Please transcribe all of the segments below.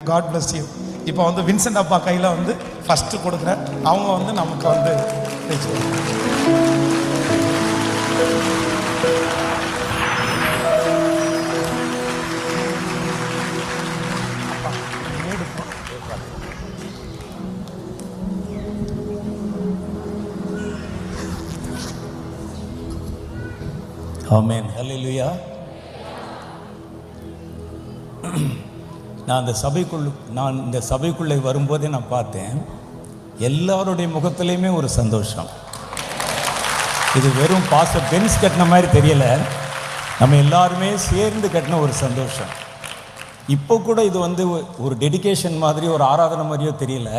God bless you. இப்போ வந்து Vincent அப்பா கையில் வந்து ஃபஸ்ட்டு கொடுக்குறேன். அவங்க வந்து நமக்கு வந்து ஆமென், ஹல்லேலூயா. நான் இந்த சபைக்குள்ளே வரும்போதே நான் பார்த்தேன், எல்லாருடைய முகத்திலையுமே ஒரு சந்தோஷம். இது வெறும் பாஸ்டர் பென்ஸ் கட்டின மாதிரி தெரியல, நம்ம எல்லாருமே சேர்ந்து கட்டின ஒரு சந்தோஷம். இப்போ கூட இது வந்து ஒரு டெடிகேஷன் மாதிரி, ஒரு ஆராதனை மாதிரியோ தெரியல,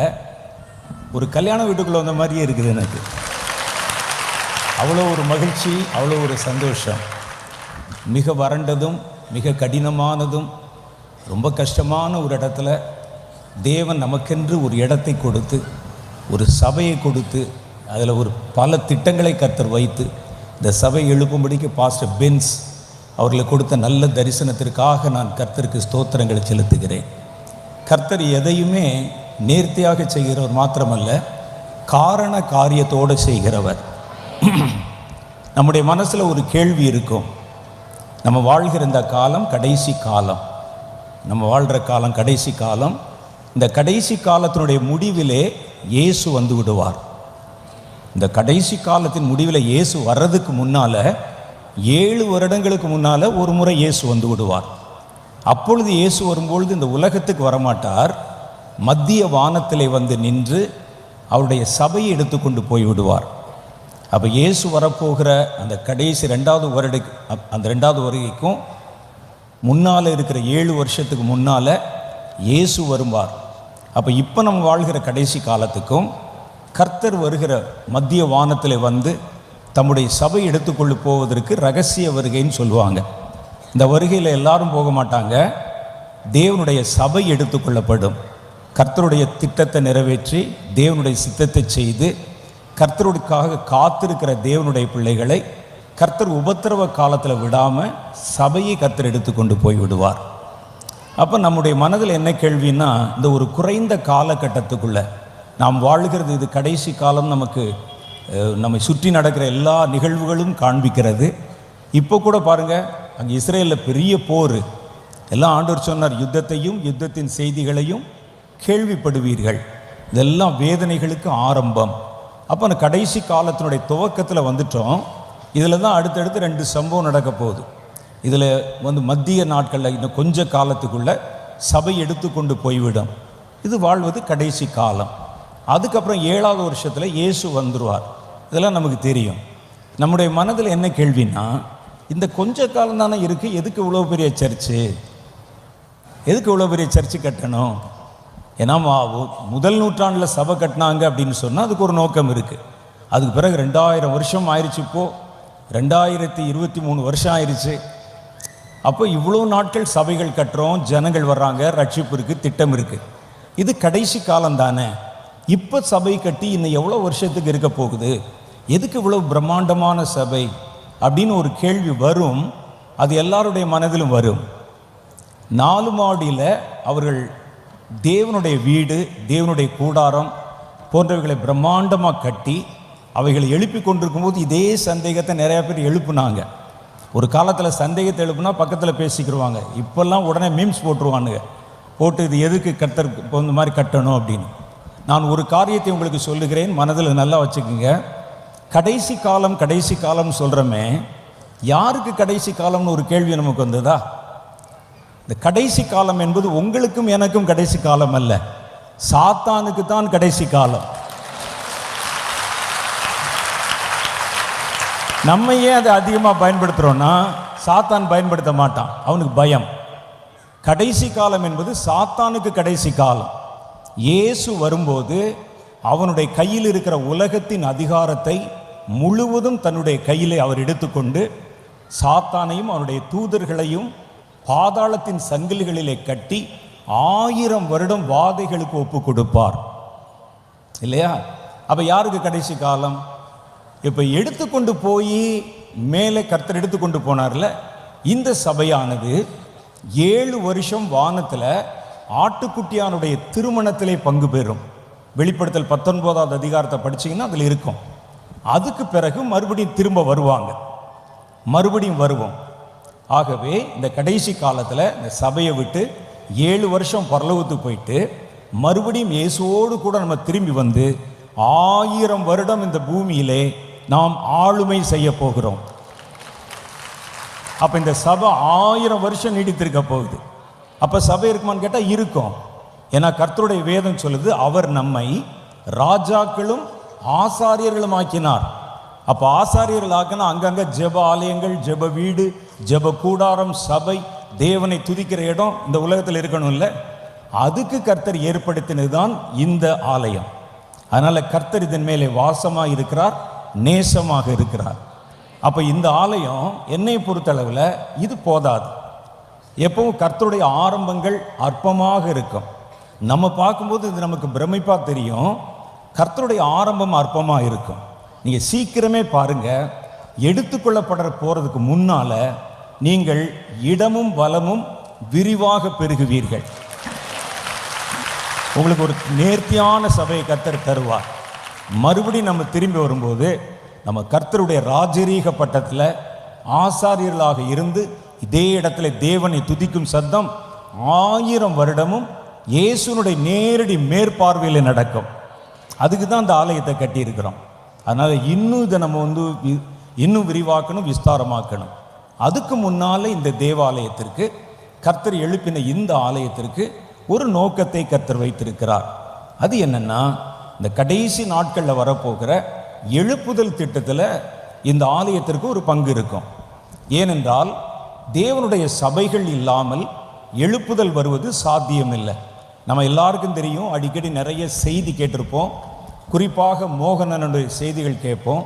ஒரு கல்யாண வீட்டுக்குள்ளே வந்த மாதிரியே இருக்குது எனக்கு. அவ்வளோ ஒரு மகிழ்ச்சி, அவ்வளோ ஒரு சந்தோஷம். மிக வறண்டதும் மிக கடினமானதும் ரொம்ப கஷ்டமான ஒரு இடத்துல தேவன் நமக்கென்று ஒரு இடத்தை கொடுத்து, ஒரு சபையை கொடுத்து, அதில் ஒரு பல திட்டங்களை கர்த்தர் வைத்து இந்த சபை எழுப்பும்படிக்கு பாஸ்டர் பென்ஸ் அவர்களுக்கு கொடுத்த நல்ல தரிசனத்திற்காக நான் கர்த்தருக்கு ஸ்தோத்திரங்களை செலுத்துகிறேன். கர்த்தர் எதையுமே நேர்த்தியாக செய்கிறவர் மாத்திரமல்ல, காரண காரியத்தோடு செய்கிறவர். நம்முடைய மனசில் ஒரு கேள்வி இருக்கும், நம்ம வாழ்கிற இந்த காலம் கடைசி காலம், நம்ம வாழ்கிற காலம் கடைசி காலம். இந்த கடைசி காலத்தினுடைய முடிவிலே இயேசு வந்து விடுவார். இந்த கடைசி காலத்தின் முடிவில் இயேசு வர்றதுக்கு முன்னால் 7 வருடங்களுக்கு முன்னால் ஒரு முறை இயேசு வந்து விடுவார். அப்பொழுது இயேசு வரும்பொழுது இந்த உலகத்துக்கு வரமாட்டார், மத்திய வானத்திலே வந்து நின்று அவருடைய சபையை எடுத்துக்கொண்டு போய் விடுவார். அப்போ இயேசு வரப்போகிற அந்த கடைசி 2வது வருகைக்கும் முன்னால் இருக்கிற 7 வருஷத்துக்கு முன்னால் இயேசு வருவார். அப்போ இப்போ நம்ம வாழ்கிற கடைசி காலத்துக்கும் கர்த்தர் வருகிற மத்திய வானத்தில் வந்து தம்முடைய சபை எடுத்துக்கொண்டு போவதற்கு ரகசிய வருகைன்னு சொல்லுவாங்க. இந்த வருகையில் எல்லாரும் போக மாட்டாங்க, தேவனுடைய சபை எடுத்துக்கொள்ளப்படும். கர்த்தருடைய திட்டத்தை நிறைவேற்றி தேவனுடைய சித்தத்தை செய்து கர்த்தருக்காக காத்திருக்கிற தேவனுடைய பிள்ளைகளை கர்த்தர் உபத்திரவ காலத்தில் விடாமல் சபையை கர்த்தர் எடுத்துக்கொண்டு போய் விடுவார். அப்போ நம்முடைய மனதில் என்ன கேள்வின்னா, இந்த ஒரு குறைந்த காலகட்டத்துக்குள்ளே நாம் வாழ்கிறது, இது கடைசி காலம், நமக்கு நம்மை சுற்றி நடக்கிற எல்லா நிகழ்வுகளும் காண்பிக்கிறது. இப்போ கூட பாருங்கள், அங்கே இஸ்ரேலில் பெரிய போர், எல்லாம் ஆண்டவர் சொன்னார், யுத்தத்தையும் யுத்தத்தின் செய்திகளையும் கேள்விப்படுவீர்கள், இதெல்லாம் வேதனைகளுக்கு ஆரம்பம். அப்போ அந்த கடைசி காலத்தினுடைய துவக்கத்தில் வந்துட்டோம். இதில் தான் அடுத்தடுத்து 2 சம்பவம் நடக்க போகுது. இதில் வந்து மத்திய நாட்களில் இன்னும் கொஞ்ச காலத்துக்குள்ளே சபை எடுத்துக்கொண்டு போய்விடும். இது வாழ்வது கடைசி காலம். அதுக்கப்புறம் 7வது வருஷத்தில் இயேசு வந்துடுவார். இதெல்லாம் நமக்கு தெரியும். நம்முடைய மனதில் என்ன கேள்வின்னா, இந்த கொஞ்ச காலம் தானே இருக்குது, எதுக்கு இவ்வளோ பெரிய சர்ச்சு, எதுக்கு இவ்வளோ பெரிய சர்ச்சு கட்டணும்? ஏன்னா முதல் நூற்றாண்டில் சபை கட்டினாங்க அப்படின்னு சொன்னால் அதுக்கு ஒரு நோக்கம் இருக்குது. அதுக்கு பிறகு 2000 வருஷம் ஆயிடுச்சு, இப்போது 2023 வருஷம் ஆயிடுச்சு. அப்போ இவ்வளோ நாட்கள் சபைகள் கட்டுறோம், ஜனங்கள் வர்றாங்க, ரட்சிப்பு இருக்குது, திட்டம் இருக்குது. இது கடைசி காலம் தானே, இப்போ சபை கட்டி இன்னும் எவ்வளோ வருஷத்துக்கு இருக்க போகுது, எதுக்கு இவ்வளோ பிரம்மாண்டமான சபை அப்படின்னு ஒரு கேள்வி வரும். அது எல்லாருடைய மனதிலும் வரும். 4 மாடியில் அவர்கள் தேவனுடைய வீடு, தேவனுடைய கூடாரம் போன்றவைகளை பிரம்மாண்டமாக கட்டி அவைகளை எழுப்பி கொண்டிருக்கும் போது இதே சந்தேகத்தை நிறையா பேர் எழுப்புனாங்க. ஒரு காலத்தில் சந்தேகத்தை எழுப்புனா பக்கத்தில் பேசிக்கிடுவாங்க. இப்போல்லாம் உடனே மீம்ஸ் போட்டுருவானுங்க, போட்டு இது எதுக்கு கர்த்தர் இந்த மாதிரி கட்டணும் அப்படின்னு. நான் ஒரு காரியத்தை உங்களுக்கு சொல்லுகிறேன், மனதில் நல்லா வச்சுக்கோங்க. கடைசி காலம் கடைசி காலம் சொல்கிறோமே, யாருக்கு கடைசி காலம்னு ஒரு கேள்வி நமக்கு வந்ததா? இந்த கடைசி காலம் என்பது உங்களுக்கும் எனக்கும் கடைசி காலம் அல்ல, சாத்தானுக்கு தான் கடைசி காலம். நம்ம ஏன் அதை அதிகமாக பயன்படுத்துகிறோன்னா, சாத்தான் பயன்படுத்த மாட்டான், அவனுக்கு பயம். கடைசி காலம் என்பது சாத்தானுக்கு கடைசி காலம். இயேசு வரும்போது அவனுடைய கையில் இருக்கிற உலகத்தின் அதிகாரத்தை முழுவதும் தன்னுடைய கையிலே அவர் எடுத்துக்கொண்டு சாத்தானையும் அவனுடைய தூதர்களையும் பாதாளத்தின் சங்கிலிகளிலே கட்டி 1000 வருடம் வாதைகளுக்கு ஒப்பு கொடுப்பார் இல்லையா? அப்போ யாருக்கு கடைசி காலம்? இப்போ எடுத்துக்கொண்டு போய் மேலே கர்த்தர் எடுத்துக்கொண்டு போனார்ல, இந்த சபையானது 7 வருஷம் வானத்தில் ஆட்டுக்குட்டியானுடைய திருமணத்திலே பங்கு பெறும். வெளிப்படுத்தல் 19வது அதிகாரத்தை படிச்சீங்கன்னா அதில் இருக்கும். அதுக்கு பிறகு மறுபடியும் திரும்ப வருவாங்க, மறுபடியும் வருவோம். ஆகவே இந்த கடைசி காலத்தில் இந்த சபையை விட்டு 7 வருஷம் பரலோகத்துக்கு போயிட்டு மறுபடியும் இயேசுவோடு கூட நம்ம திரும்பி வந்து 1000 வருடம் இந்த பூமியிலே நாம் ஆளுமை செய்ய போகிறோம். அப்போ இந்த சபை 1000 வருஷம் நீடித்திருக்க போகுது. அப்போ சபை இருக்குமான்னு கேட்டால் இருக்கும். ஏன்னா கர்த்தருடைய வேதம் சொல்லுது, அவர் நம்மை ராஜாக்களும் ஆசாரியர்களும் ஆக்கினார். அப்போ ஆசாரியர்கள் ஆக்கினா அங்கங்கே ஜெப ஆலயங்கள், ஜெப வீடு, ஜெப கூடாரம், சபை, தேவனை துதிக்கிற இடம் இந்த உலகத்தில் இருக்கணும் இல்லை? அதுக்கு கர்த்தர் ஏற்படுத்தினது தான் இந்த ஆலயம். அதனால் கர்த்தர் இதன் மேலே வாசமாக இருக்கிறார், நேசமாக இருக்கிறார். அப்போ இந்த ஆலயம் என்னை பொறுத்தளவில் இது போதாது. எப்பவும் கர்த்தருடைய ஆரம்பங்கள் அற்பமாக இருக்கும். நம்ம பார்க்கும்போது இது நமக்கு பிரமிப்பாக தெரியும். கர்த்தருடைய ஆரம்பம் அற்பமாக இருக்கும். நீங்கள் சீக்கிரமே பாருங்கள், எடுத்துக்கொள்ளப்பட போகிறதுக்கு முன்னால் நீங்கள் இடமும் வளமும் விரிவாக பெருகுவீர்கள். உங்களுக்கு ஒரு நேர்த்தியான சபையை கர்த்தர் தருவார். மறுபடியும் நம்ம திரும்பி வரும்போது நம்ம கர்த்தருடைய ராஜரீக பட்டத்தில் ஆசாரியர்களாக இருந்து இதே இடத்துல தேவனை துதிக்கும் சத்தம் 1000 வருடமும் இயேசுனுடைய நேரடி மேற்பார்வையில் நடக்கும். அதுக்கு தான் இந்த ஆலயத்தை கட்டியிருக்கிறோம். அதனால் இன்னும் இதை நம்ம இன்னும் விரிவாக்கணும், விஸ்தாரமாக்கணும். அதுக்கு முன்னால் இந்த தேவாலயத்திற்கு கர்த்தர் எழுப்பின இந்த ஆலயத்திற்கு ஒரு நோக்கத்தை கர்த்தர் வைத்திருக்கிறார். அது என்னன்னா, இந்த கடைசி நாட்களில் வரப்போகிற எழுப்புதல் திட்டத்தில் இந்த ஆலயத்திற்கு ஒரு பங்கு இருக்கும். ஏனென்றால் தேவனுடைய சபைகள் இல்லாமல் எழுப்புதல் வருவது சாத்தியமில்லை. நம்ம எல்லாருக்கும் தெரியும், அடிக்கடி நிறைய செய்தி கேட்டிருப்போம். குறிப்பாக மோகனனுடைய செய்திகள் கேட்போம்.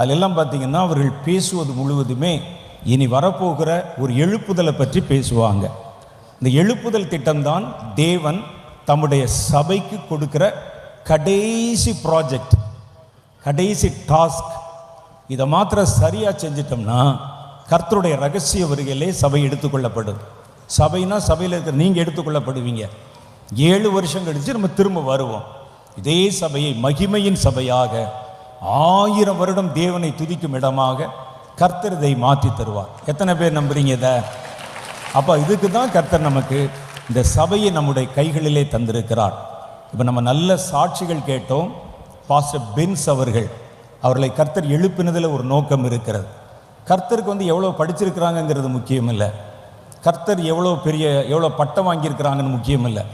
அதிலெல்லாம் பார்த்திங்கன்னா அவர்கள் பேசுவது முழுவதுமே இனி வரப்போகிற ஒரு எழுப்புதலை பற்றி பேசுவாங்க. இந்த எழுப்புதல் திட்டம்தான் தேவன் தம்முடைய சபைக்கு கொடுக்கிற கடைசி ப்ராஜெக்ட், கடைசி டாஸ்க். இதை மாத்திரம் சரியாக செஞ்சிட்டோம்னா கர்த்தருடைய ரகசிய வருகையிலே சபை எடுத்துக்கொள்ளப்படும். சபைனா சபையில் இருக்கிற நீங்கள் எடுத்துக்கொள்ளப்படுவீங்க. 7 வருஷம் கழித்து நம்ம திரும்ப வருவோம். இதே சபையை மகிமையின் சபையாக 1000 வருடம் தேவனை துதிக்கும் இடமாக கர்த்தர் இதை மாற்றி தருவார். எத்தனை பேர் நம்புறீங்க இதை? அப்போ இதுக்கு தான் கர்த்தர் நமக்கு இந்த சபையை நம்முடைய கைகளிலே தந்திருக்கிறார். இப்போ நம்ம நல்ல சாட்சிகள் கேட்டோம். பாஸ்டர் பென்ஸ் அவர்களை கர்த்தர் எழுப்பினதில் ஒரு நோக்கம் இருக்கிறது. கர்த்தருக்கு எவ்வளோ படிச்சிருக்கிறாங்கங்கிறது முக்கியம் இல்லை. கர்த்தர் எவ்வளோ பட்டம் வாங்கியிருக்கிறாங்கன்னு முக்கியம் இல்லை.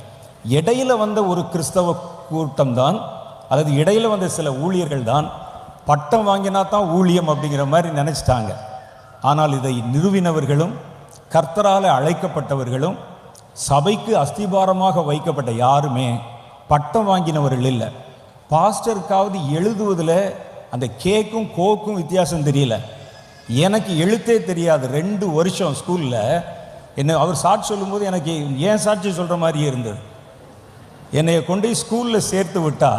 இடையில வந்த ஒரு கிறிஸ்தவ கூட்டம் தான், அல்லது இடையில வந்த சில ஊழியர்கள் தான் பட்டம் வாங்கினா தான் ஊழியம் அப்படிங்கிற மாதிரி நினச்சிட்டாங்க. ஆனால் இதை நிறுவினவர்களும் கர்த்தரால் அழைக்கப்பட்டவர்களும் சபைக்கு அஸ்திபாரமாக வைக்கப்பட்ட யாருமே பட்டம் வாங்கினவர்கள் இல்லை. பாஸ்டருக்காவது எழுதுவதில் அந்த கேக்கும் கோக்கும் வித்தியாசம் தெரியல. எனக்கு எழுத்தே தெரியாது. 2 வருஷம் ஸ்கூலில் என்ன அவர் சாட்சி சொல்லும்போது எனக்கு ஏன் சாட்சி சொல்கிற மாதிரியே இருந்தது. என்னை கொண்டு ஸ்கூலில் சேர்த்து விட்டா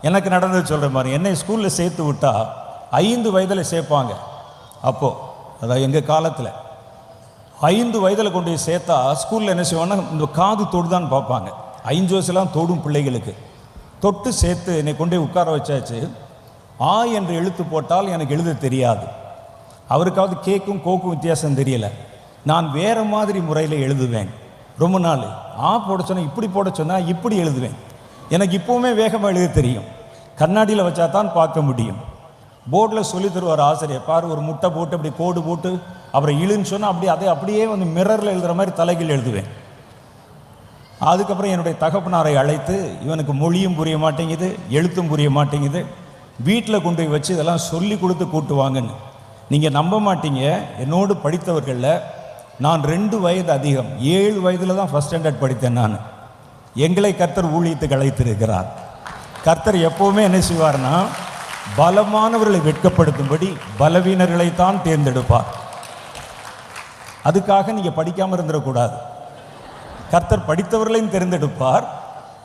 எனக்கு நடந்தது சொல்கிற மாதிரி. என்னை ஸ்கூலில் சேர்த்து விட்டா 5 வயதில் சேர்ப்பாங்க. அப்போது அதாவது எங்கள் காலத்தில் 5 வயதில் கொண்டு போய் சேர்த்தா ஸ்கூலில் என்ன செய்வாங்கன்னா இந்த காது தொடுதான்னு பார்ப்பாங்க. 5 வயசுலாம் தொடும் பிள்ளைகளுக்கு தொட்டு சேர்த்து என்னை கொண்டு போய் உட்கார வச்சாச்சு. ஆ என்று எழுத்து போட்டால் எனக்கு எழுத தெரியாது. அவருக்காவது கேக்கும் கோக்கும் வித்தியாசம் தெரியலை. நான் வேறு மாதிரி முறையில் எழுதுவேன். ரொம்ப நாள் ஆ போட சொன்னால் இப்படி போட சொன்னால் இப்படி எழுதுவேன். எனக்கு இப்போவுமே வேகமாக எழுத தெரியும். கண்ணாடியில் வச்சா தான் பார்க்க முடியும். போர்டில் சொல்லி தருவார் ஆசிரியர், பாரு ஒரு முட்டை போட்டு அப்படி கோடு போட்டு அப்புறம் இழுன்னு சொன்னால் அப்படியே மிரரில் எழுதுகிற மாதிரி தலைகீழ் எழுதுவேன். அதுக்கப்புறம் என்னுடைய தகப்பனாரை அழைத்து, இவனுக்கு மொழியும் புரிய மாட்டேங்குது, எழுத்தும் புரிய மாட்டேங்குது, வீட்டில் கொண்டு போய் வச்சு இதெல்லாம் சொல்லி கொடுத்து கூட்டுவாங்கன்னு. நீங்கள் நம்ப மாட்டீங்க, என்னோடு படித்தவர்களில் நான் 2 வயது அதிகம். 7 வயதில் தான் ஃபஸ்ட் ஸ்டாண்டர்ட் படித்தேன் நான். எங்களை கர்த்தர் ஊழியத்துக்கு அழைத்திருக்கிறார். கர்த்தர் எப்போவுமே என்ன செய்வார்னா, பலமானவர்களை வெட்கப்படுத்தும்படி பலவீனர்களைத்தான் தேர்ந்தெடுப்பார். அதுக்காக நீங்கள் படிக்காமல் இருந்துடக்கூடாது. கர்த்தர் படித்தவர்களையும் தேர்ந்தெடுப்பார்.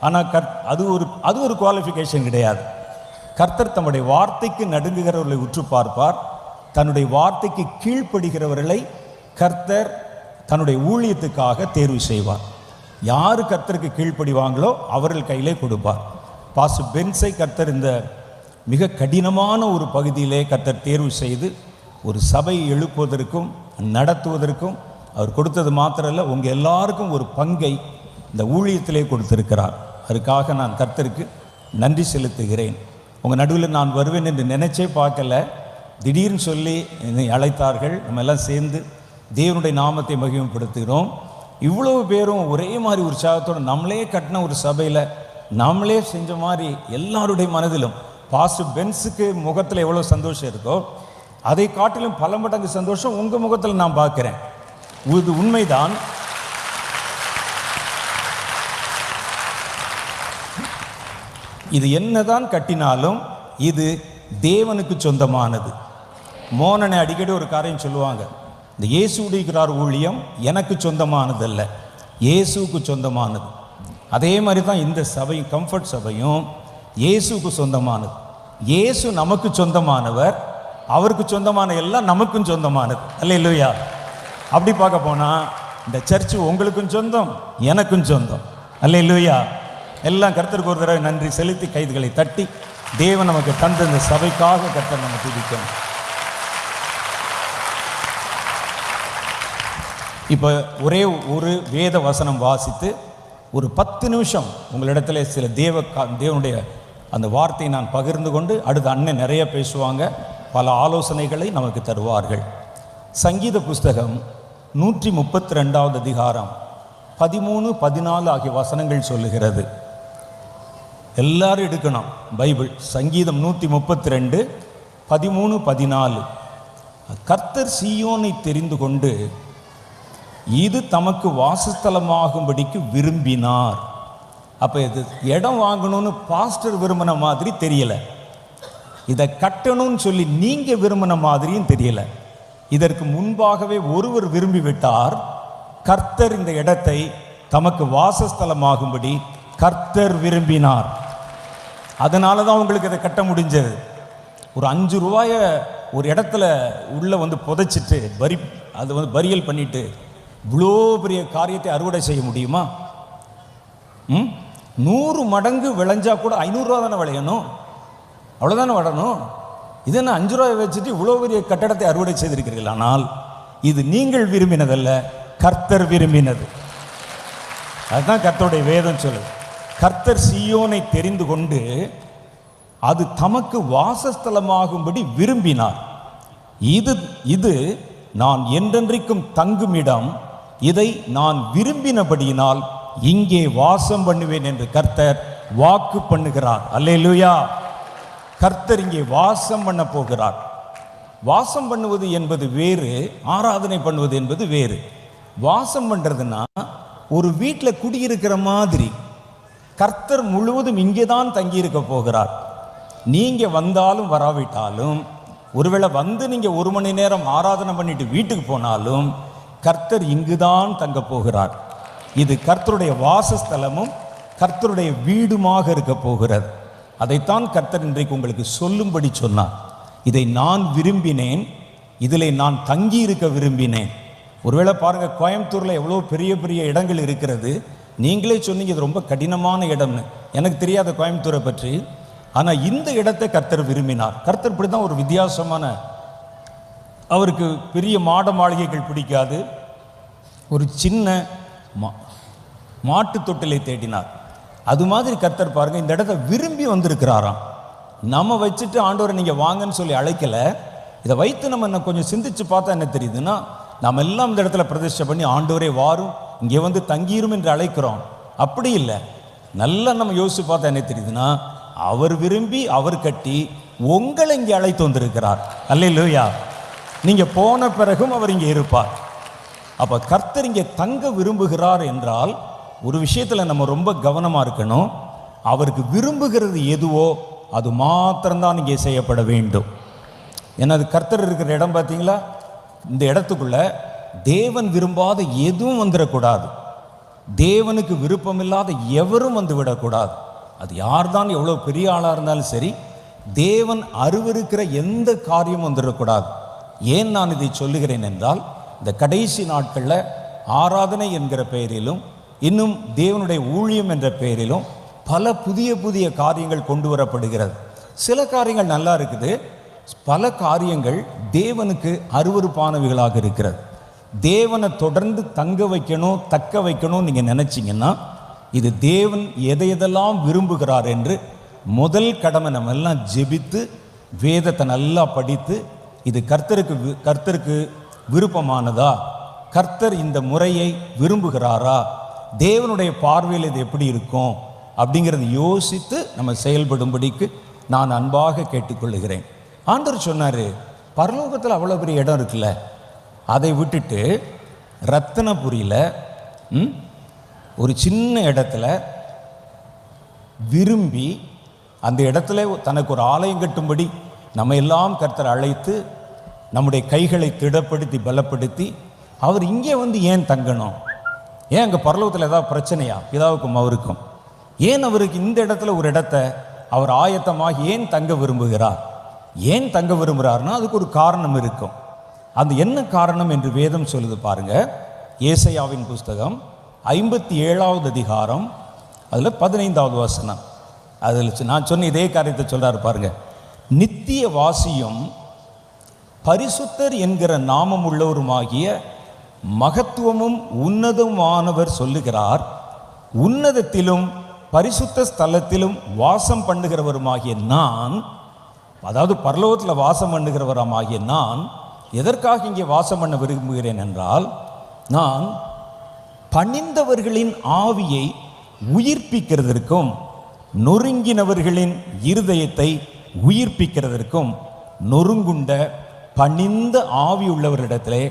ஆனால் அது ஒரு குவாலிஃபிகேஷன் கிடையாது. கர்த்தர் தம்முடைய வார்த்தைக்கு நடுங்குகிறவர்களை உற்று பார்ப்பார். தன்னுடைய வார்த்தைக்கு கீழ்ப்படுகிறவர்களை கர்த்தர் தன்னுடைய ஊழியத்துக்காக தேர்வு செய்வார். யார் கர்த்தருக்கு கீழ்ப்படிவாங்களோ அவர்கள் கையிலே கொடுப்பார். பாஸ்டர் பென்ஸை கர்த்தர் இந்த மிக கடினமான ஒரு பகுதியிலே கர்த்தர் தேர்வு செய்து ஒரு சபை எழுப்புவதற்கும் நடத்துவதற்கும் அவர் கொடுத்தது மாத்திரமல்ல, உங்கள் எல்லாருக்கும் ஒரு பங்கை இந்த ஊழியத்திலே கொடுத்திருக்கிறார். அதுக்காக நான் கர்த்தருக்கு நன்றி செலுத்துகிறேன். உங்கள் நடுவில் நான் வருவேன் என்று நினைச்சே பார்க்கல, திடீர்னு சொல்லி என்னை அழைத்தார்கள். நம்ம எல்லாம் சேர்ந்து தேவனுடைய நாமத்தை மகிமைப்படுத்துகிறோம். இவ்வளவு பேரும் ஒரே மாதிரி உற்சாகத்தோடு நம்மளே கட்டின ஒரு சபையில் நம்மளே செஞ்ச மாதிரி எல்லாருடைய மனதிலும் பாஸ்டர் பென்ஸுக்கு முகத்தில் எவ்வளோ சந்தோஷம் இருக்கோ அதை காட்டிலும் பல மடங்கு சந்தோஷம் உங்கள் முகத்தில் நான் பார்க்குறேன். இது உண்மைதான். இது என்னதான் கட்டினாலும் இது தேவனுக்கு சொந்தமானது. மோனனை அடிக்கடி ஒரு காரியம் சொல்லுவாங்க, இந்த இயேசு உடைக்கிறார் ஊழியம் எனக்கு சொந்தமானதல்ல, இயேசுக்கு சொந்தமானது. அதே மாதிரி தான் இந்த சபை, கம்ஃபர்ட் சபையும் இயேசுக்கு சொந்தமானது. இயேசு நமக்கு சொந்தமானவர், அவருக்கு சொந்தமான எல்லாம் நமக்கும் சொந்தமானது. அல்லேலூயா. அப்படி பார்க்க போனால் இந்த சர்ச்சு உங்களுக்கும் சொந்தம், எனக்கும் சொந்தம். அல்லேலூயா. எல்லாம் கர்த்தருக்கு ஒரு தடவை நன்றி செலுத்தி கைதுகளை தட்டி தேவன் நமக்கு தந்த இந்த சபைக்காக கர்த்தர் நம்ம துதிக்கணும். இப்போ ஒரே ஒரு வேத வசனம் வாசித்து ஒரு 10 நிமிஷம் உங்களிடத்துல சில தேவனுடைய அந்த வார்த்தையை நான் பகிர்ந்து கொண்டு அடுத்த அண்ணன் நிறைய பேசுவாங்க, பல ஆலோசனைகளை நமக்கு தருவார்கள். சங்கீத புஸ்தகம் 132வது அதிகாரம் 13, 14 ஆகிய வசனங்கள் சொல்லுகிறது. எல்லாரும் எடுக்கணும் பைபிள். சங்கீதம் 132, 13, 14. கர்த்தர் சீயோனை தெரிந்து கொண்டு இது தமக்கு வாசஸ்தலமாகும்படிக்கு விரும்பினார். அப்போ இது இடம் வாங்கணும்னு பாஸ்டர் விரும்பின மாதிரி தெரியலை, இதை கட்டணும்னு சொல்லி நீங்கள் விரும்பின மாதிரியும் தெரியலை. இதற்கு முன்பாகவே ஒருவர் விரும்பி விட்டார். கர்த்தர் இந்த இடத்தை தமக்கு வாசஸ்தலமாகும்படி கர்த்தர் விரும்பினார். அதனால தான் உங்களுக்கு இதை கட்ட முடிஞ்சது. ஒரு 5 ரூபாயை ஒரு இடத்துல உள்ளே வந்து புதைச்சிட்டு அது வந்து பரியல் பண்ணிட்டு இவ்வளோ பெரிய காரியத்தை அறுவடை செய்ய முடியுமா? 100 மடங்கு விளைஞ்சா கூட 500 ரூபா தானே விளையணும், அவ்வளோதானே வரணும். இது என்ன 5 ரூபாயை வச்சுட்டு இவ்வளோ பெரிய கட்டடத்தை அறுவடை செய்திருக்கிறீர்கள். ஆனால் இது நீங்கள் விரும்பினதல்ல, கர்த்தர் விரும்பினது. அதுதான் கர்த்தருடைய வேதம் சொல்லுது. கர்த்தர் சீயோனை தெரிந்து கொண்டு அது தமக்கு வாசஸ்தலமாகும்படி விரும்பினார். இது நான் என்றென்றைக்கும் தங்கும் இடம், இதை நான் விரும்பினபடியினால் இங்கே வாசம் பண்ணுவேன் என்று கர்த்தர் வாக்கு பண்ணுகிறார். அல்லேலூயா. கர்த்தர் இங்கே வாசம் பண்ண போகிறார். வாசம் பண்ணுவது என்பது வேறு, ஆராதனை பண்ணுவது என்பது வேறு. வாசம் பண்ணுறதுன்னா ஒரு வீட்டில் குடியிருக்கிற மாதிரி கர்த்தர் முழுவதும் இங்கே தான் தங்கியிருக்க போகிறார். நீங்கள் வந்தாலும் வராவிட்டாலும், ஒருவேளை வந்து நீங்கள் 1 மணி நேரம் ஆராதனை பண்ணிட்டு வீட்டுக்கு போனாலும் கர்த்தர் இங்குதான் தங்க போகிறார். இது கர்த்தருடைய வாசஸ்தலமும் கர்த்தருடைய வீடுமாக இருக்க போகிறது. அதைத்தான் கர்த்தர் இன்றைக்கு உங்களுக்கு சொல்லும்படி சொன்னார். இதை நான் விரும்பினேன், இதில் நான் தங்கி இருக்க விரும்பினேன். ஒருவேளை பாருங்கள், கோயம்புத்தூரில் எவ்வளோ பெரிய பெரிய இடங்கள் இருக்கிறது. நீங்களே சொன்னீங்க இது ரொம்ப கடினமான இடம்னு. எனக்கு தெரியாத கோயம்புத்தூரை பற்றி. ஆனால் இந்த இடத்தை கர்த்தர் விரும்பினார். கர்த்தர் இப்படி தான் ஒரு வித்தியாசமான, அவருக்கு பெரிய மாட மாளிகைகள் பிடிக்காது. ஒரு சின்ன மாட்டு தொட்டிலை தேடினார். அது மாதிரி கர்த்தர் பாருங்கள் இந்த இடத்த விரும்பி வந்திருக்கிறாராம். நம்ம வச்சுட்டு ஆண்டவரை நீங்கள் வாங்கன்னு சொல்லி அழைக்கலை. இதை வைத்து நம்ம என்ன கொஞ்சம் சிந்திச்சு பார்த்தா என்ன தெரியுதுன்னா, நம்ம எல்லாம் இந்த இடத்துல பிரதிஷ்டை பண்ணி ஆண்டவரே வாரும் இங்கே வந்து தங்கிரும் என்று அழைக்கிறோம். அப்படி இல்லை. நல்லா நம்ம யோசிச்சு பார்த்தா என்ன தெரியுதுன்னா, அவர் விரும்பி அவர் கட்டி உங்களை இங்கே அழைத்து வந்திருக்கிறார். அல்லேலூயா. நீங்கள் போன பிறகும் அவர் இங்கே இருப்பார். அப்போ கர்த்தர் இங்கே தங்க விரும்புகிறார் என்றால் ஒரு விஷயத்தில் நம்ம ரொம்ப கவனமாக இருக்கணும். அவருக்கு விரும்புகிறது எதுவோ அது மாத்திரம்தான் இங்கே செய்யப்பட வேண்டும். ஏன்னா அது கர்த்தர் இருக்கிற இடம் பார்த்தீங்களா, இந்த இடத்துக்குள்ள தேவன் விரும்பாத எதுவும் வந்துடக்கூடாது. தேவனுக்கு விருப்பமில்லாத எவரும் வந்து விடக்கூடாது. அது யார்தான் எவ்வளோ பெரிய ஆளாக இருந்தாலும் சரி, தேவன் அருவருக்கிற எந்த காரியமும் வந்துடக்கூடாது. ஏன் நான் இதை சொல்லுகிறேன் என்றால், இந்த கடைசி நாட்களில் ஆராதனை என்கிற பெயரிலும் இன்னும் தேவனுடைய ஊழியம் என்ற பெயரிலும் பல புதிய புதிய காரியங்கள் கொண்டு வரப்படுகிறது. சில காரியங்கள் நல்லா இருக்குது, பல காரியங்கள் தேவனுக்கு அருவருப்பானவைகளாக இருக்கிறது. தேவனை தொடர்ந்து தங்க வைக்கணும், தக்க வைக்கணும் நீங்கள் நினச்சிங்கன்னா, இது தேவன் எதையெல்லாம் விரும்புகிறார் என்று முதல் கடமை நம்ம எல்லாம் ஜெபித்து வேதத்தை நல்லா படித்து, இது கர்த்தருக்கு விருப்பமானதா, கர்த்தர் இந்த முறையை விரும்புகிறாரா, தேவனுடைய பார்வையில் இது எப்படி இருக்கும் அப்படிங்கிறத யோசித்து நம்ம செயல்படும்படிக்கு நான் அன்பாக கேட்டுக்கொள்ளுகிறேன். ஆண்டவர் சொன்னார், பரலோகத்தில் அவ்வளோ பெரிய இடம் இருக்குல்ல, அதை விட்டுட்டு ரத்தினபுரியில் ஒரு சின்ன இடத்துல விரும்பி அந்த இடத்துல தனக்கு ஒரு ஆலயம் கட்டும்படி நம்ம எல்லாம் கர்த்தர் அழைத்து நம்முடைய கைகளை திடப்படுத்தி பலப்படுத்தி அவர் இங்கே வந்து ஏன் தங்கணும்? ஏன் அங்கே பரலோகத்தில் ஏதாவது பிரச்சனையா பிதாவுக்கும் அவருக்கும்? ஏன் அவருக்கு இந்த இடத்துல ஒரு இடத்தை அவர் ஆயத்தமாக ஏன் தங்க விரும்புகிறார்? ஏன் தங்க விரும்புகிறார்னா அதுக்கு ஒரு காரணம் இருக்கும். அந்த என்ன காரணம் என்று வேதம் சொல்லுது பாருங்க. ஏசாயாவின் புஸ்தகம் 57வது அதிகாரம் அதில் 15வது வசனம். அதில் நான் சொன்ன இதே காரியத்தை சொல்றாரு பாருங்க. நித்திய வாசியும் பரிசுத்தர் என்கிற நாமம் உள்ளவருமாகிய மகத்துவமும் உன்னதமானவர் சொல்லுகிறார், உன்னதத்திலும் பரிசுத்த ஸ்தலத்திலும் வாசம் பண்ணுகிறவருமாகிய நான், அதாவது பரலோகத்தில் வாசம் பண்ணுகிறவரமாகிய நான் எதற்காக இங்கே வாசம் பண்ண விரும்புகிறேன் என்றால், நான் பணிந்தவர்களின் ஆவியை உயிர்ப்பிக்கிறதற்கும் நொறுங்கினவர்களின் இருதயத்தை உயிர்ப்பிக்கிறதற்கும் நொறுங்குண்ட பணிந்த ஆவி உள்ளவரிடத்திலே